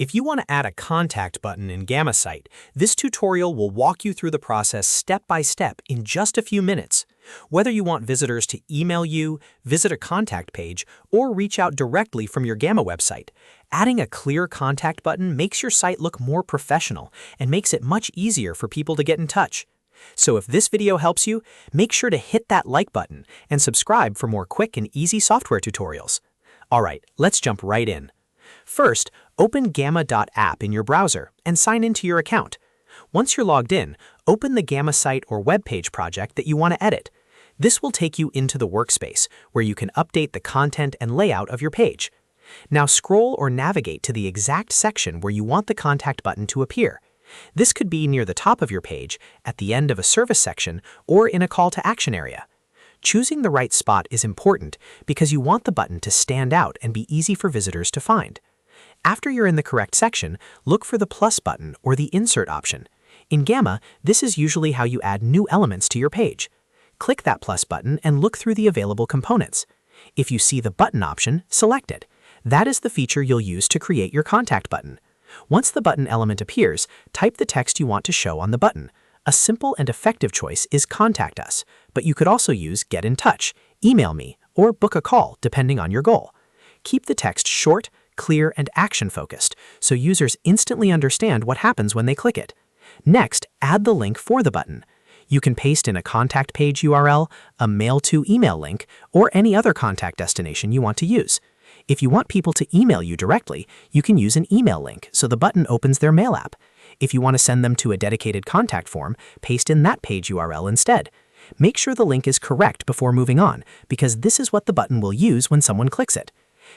If you want to add a contact button in Gamma site, this tutorial will walk you through the process step by step in just a few minutes. Whether you want visitors to email you, visit a contact page, or reach out directly from your Gamma website, adding a clear contact button makes your site look more professional and makes it much easier for people to get in touch. So if this video helps you, make sure to hit that like button and subscribe for more quick and easy software tutorials. Alright, let's jump right in. First, open gamma.app in your browser and sign into your account. Once you're logged in, open the Gamma site or web page project that you want to edit. This will take you into the workspace, where you can update the content and layout of your page. Now scroll or navigate to the exact section where you want the contact button to appear. This could be near the top of your page, at the end of a service section, or in a call to action area. Choosing the right spot is important because you want the button to stand out and be easy for visitors to find. After you're in the correct section, look for the plus button or the insert option. In Gamma, this is usually how you add new elements to your page. Click that plus button and look through the available components. If you see the button option, select it. That is the feature you'll use to create your contact button. Once the button element appears, type the text you want to show on the button. A simple and effective choice is Contact Us, but you could also use Get in Touch, Email Me, or Book a Call, depending on your goal. Keep the text short, clear, and action-focused, so users instantly understand what happens when they click it. Next, add the link for the button. You can paste in a contact page URL, a Mailto email link, or any other contact destination you want to use. If you want people to email you directly, you can use an email link so the button opens their mail app. If you want to send them to a dedicated contact form, paste in that page URL instead. Make sure the link is correct before moving on, because this is what the button will use when someone clicks it.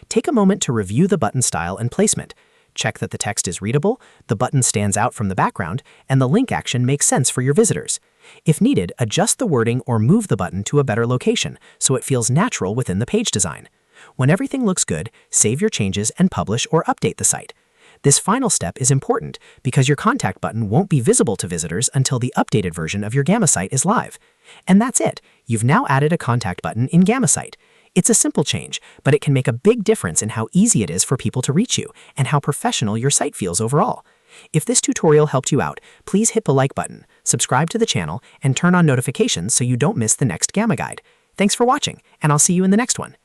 Take a moment to review the button style and placement. Check that the text is readable, the button stands out from the background, and the link action makes sense for your visitors. If needed, adjust the wording or move the button to a better location so it feels natural within the page design. When everything looks good, save your changes and publish or update the site. This final step is important because your contact button won't be visible to visitors until the updated version of your Gamma site is live. And that's it. You've now added a contact button in Gamma site. It's a simple change, but it can make a big difference in how easy it is for people to reach you and how professional your site feels overall. If this tutorial helped you out, please hit the like button, subscribe to the channel, and turn on notifications so you don't miss the next Gamma guide. Thanks for watching, and I'll see you in the next one.